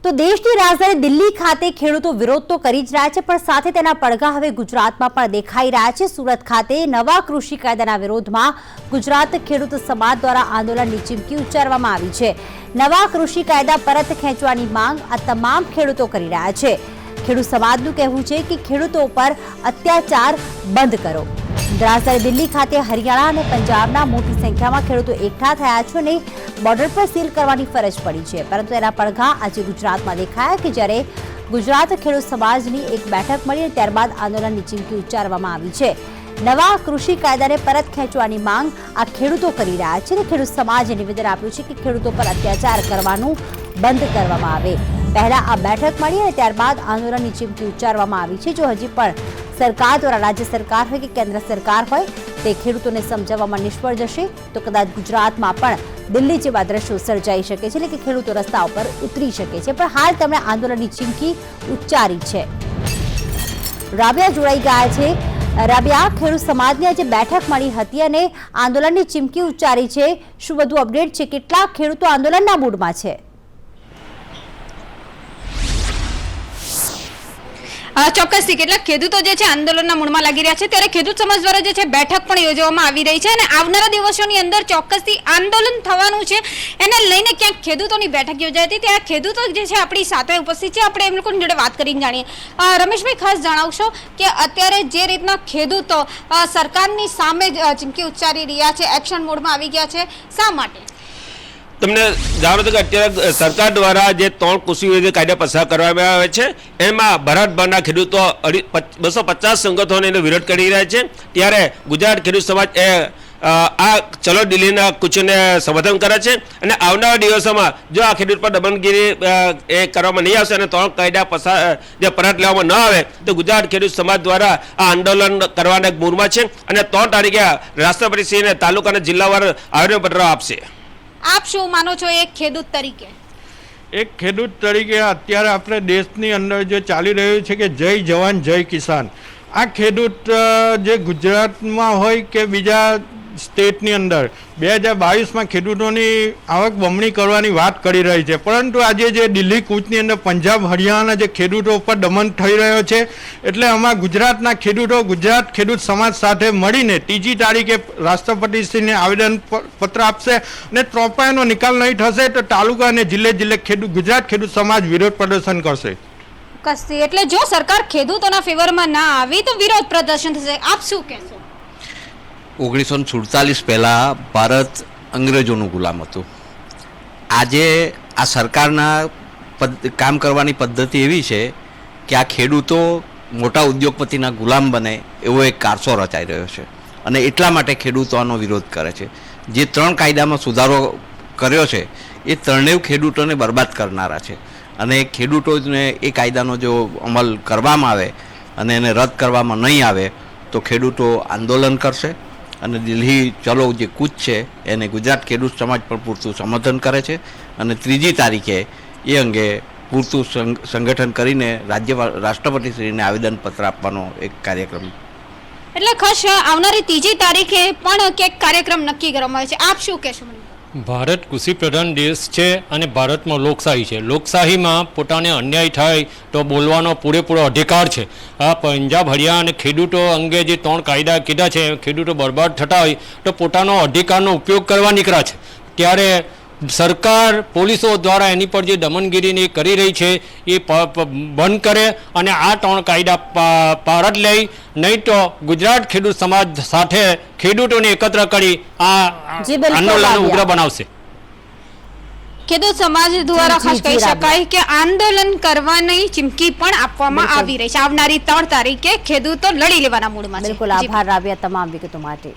તો દેશની રાજધાની દિલ્હી ખાતે ખેડૂતો વિરોધ તો કરી જ રહ્યા છે, પણ સાથે તેના પડઘા હવે ગુજરાતમાં પણ દેખાઈ રહ્યા છે। સુરત ખાતે નવા કૃષિ કાયદાના વિરોધમાં ગુજરાત ખેડૂત સમાજ દ્વારા આંદોલનની ચીમકી ઉચ્ચારવામાં આવી છે। નવા કૃષિ કાયદા પરત ખેંચવાની માંગ આ તમામ ખેડૂતો કરી રહ્યા છે। ખેડૂત સમાજનું કહેવું છે કે ખેડૂતો પર અત્યાચાર બંધ કરો। રાજધાની દિલ્હી ખાતે હરિયાણા અને પંજાબના મોટી સંખ્યામાં ખેડૂતો એકઠા થયા છે અને બોર્ડર પર સીલ કરવાની ફરજ પડી છે, પરંતુ એના પડઘા આજે ગુજરાતમાં દેખાયા કે જ્યારે ગુજરાત ખેડૂત સમાજની એક બેઠક મળી અને ત્યારબાદ આંદોલનની ચીમકી ઉચ્ચારવામાં આવી છે। નવા કૃષિ કાયદાને પરત ખેંચવાની માંગ આ ખેડૂતો કરી રહ્યા છે અને ખેડૂત સમાજે નિવેદન આપ્યું છે કે ખેડૂતો પર અત્યાચાર કરવાનું બંધ કરવામાં આવે। પહેલા આ બેઠક મળી અને ત્યારબાદ આંદોલનની ચીમકી ઉચ્ચારવામાં આવી છે। જો હજી પણ સરકાર દ્વારા રાજ્ય સરકાર હોય કે કેન્દ્ર સરકાર હોય તે ખેડૂતોને સમજાવવામાં નિષ્ફળ જશે તો કદાચ ગુજરાતમાં પણ દિલ્હી જેવા દ્રશ્યો સર્જાઈ શકે છે, એટલે કે ખેડૂતો રસ્તા ઉપર ઉતરી શકે છે। પણ હાલ તેમણે આંદોલનની ચીમકી ઉચ્ચારી છે। રાબિયા જોડાઈ ગયા છે। રાબિયા, ખેડૂત સમાજની આજે બેઠક મળી હતી અને આંદોલનની ચીમકી ઉચ્ચારી છે, શું વધુ અપડેટ છે? કેટલા ખેડૂતો આંદોલનના મૂડમાં છે? ચોક્કસથી કેટલાક ખેડૂતો જે છે આંદોલનના મૂડમાં લાગી રહ્યા છે, ત્યારે ખેડૂત સમાજ દ્વારા જે છે બેઠક પણ યોજવામાં આવી રહી છે અને આવનારા દિવસોની અંદર ચોક્કસથી આંદોલન થવાનું છે। એને લઈને ક્યાંક ખેડૂતોની બેઠક યોજાઈ હતી, ત્યાં ખેડૂતો જે છે આપણી સાથે ઉપસ્થિત છે, આપણે એમ લોકોની જોડે વાત કરીને જાણીએ। રમેશભાઈ, ખાસ જણાવશો કે અત્યારે જે રીતના ખેડૂતો સરકારની સામે ચીમકી ઉચ્ચારી રહ્યા છે, એક્શન મોડમાં આવી ગયા છે, શા માટે? તમને જાણો છો કે અત્યારે સરકાર દ્વારા જે 3 કૃષિ વિરોધી કાયદા પસાર કરવામાં આવે છે, એમાં ભારતભરના ખેડૂતો 250 સંગઠનો એનો વિરોધ કરી રહ્યા છે। ત્યારે ગુજરાત ખેડૂત સમાજ આ ચલો દિલ્હીના કૂચને સમર્થન કરે છે અને આવનારા દિવસોમાં જો આ ખેડૂત પર દમનગીરી એ કરવામાં નહીં આવશે અને 3 કાયદા પસાર જે પરત લેવામાં ન આવે તો ગુજરાત ખેડૂત સમાજ દ્વારા આ આંદોલન કરવાના એક મૂડમાં છે અને 3 તારીખે રાષ્ટ્રપતિશ્રીને તાલુકા અને જિલ્લાવાર આવેદનપત્ર આપશે। આપ શું માનો છો એક ખેડૂત તરીકે? એક ખેડૂત તરીકે અત્યારે આપણે દેશની અંદર જે ચાલી રહ્યું છે કે જય જવાન જય કિસાન, આ ખેડૂત જે ગુજરાતમાં હોય કે બીજા સ્ટેટની અંદર 2022માં ખેડૂતોની આવક બમણી કરવાની વાત કરી રહી છે, પરંતુ આજે જે દિલ્હી કૂચની અંદર પંજાબ હરિયાણાના જે ખેડૂતો ઉપર દમન થઈ રહ્યો છે, એટલે આમાં ગુજરાતના ખેડૂતો ગુજરાત ખેડૂત સમાજ સાથે મળીને 3જી તારીખે રાષ્ટ્રપતિશ્રીને આવેદનપત્ર આપશે અને ત્રોપાઈનો નિકાલ નહીં થશે તો તાલુકા અને જિલ્લે ગુજરાત ખેડૂત સમાજ વિરોધ પ્રદર્શન કરશે। કસ્તી એટલે જો સરકાર ખેડૂતોના ફેવરમાં ના આવી તો વિરોધ પ્રદર્શન થશે, આપ શું કહેશો? 1947 પહેલાં ભારત અંગ્રેજોનું ગુલામ હતું। આજે આ સરકારના કામ કરવાની પદ્ધતિ એવી છે કે આ ખેડૂતો મોટા ઉદ્યોગપતિના ગુલામ બને એવો એક કારસો રચાઈ રહ્યો છે અને એટલા માટે ખેડૂતો આનો વિરોધ કરે છે। જે 3 કાયદામાં સુધારો કર્યો છે એ ત્રણેય ખેડૂતોને બરબાદ કરનારા છે અને ખેડૂતોને એ કાયદાનો જો અમલ કરવામાં આવે અને એને રદ કરવામાં નહીં આવે તો ખેડૂતો આંદોલન કરશે અને દિલ્હી ચલો જે કૂચ છે એને ગુજરાત ખેડૂત સમાજ પણ પૂરતું સમર્થન કરે છે અને 3જી તારીખે એ અંગે પૂરતું સંગઠન કરીને રાષ્ટ્રપતિશ્રીને આવેદનપત્ર આપવાનો એક કાર્યક્રમ। એટલે ખાસ આવનારી 3જી તારીખે પણ ક્યાંક કાર્યક્રમ નક્કી કરવામાં આવે છે, આપ શું કહેશો? ભારત કૃષિ પ્રધાન દેશ છે અને ભારતમાં લોકશાહી છે। લોકશાહીમાં પોતાને અન્યાય થાય તો બોલવાનો પૂરેપૂરો અધિકાર છે। આ પંજાબ હરિયાણા અને ખેડૂતો અંગે જે 3 કાયદા કીધા છે, ખેડૂતો બરબાદ થતા હોય તો પોતાનો અધિકારનો ઉપયોગ કરવા નીકળ્યા છે, ત્યારે સરકાર પોલીસો દ્વારા એની પર જે દમનગીરીની કરી રહી છે એ બંધ કરે અને આ 3 કાયદા પરત લે, નહીં તો ગુજરાત ખેડૂત સમાજ સાથે ખેડૂતોને એકત્ર કરી આ આંદોલન ઉગ્ર બનાવશે। ખેડૂત સમાજ દ્વારા ખાસ કહી શકાય કે આંદોલન કરવાની ચીમકી પણ આપવામાં આવી રહી છે। આવનારી 3 તારીખે ખેડૂતો લડી લેવાના મૂડમાં છે। બિલકુલ, આભાર રાબિયા તમામ વિગતો માટે।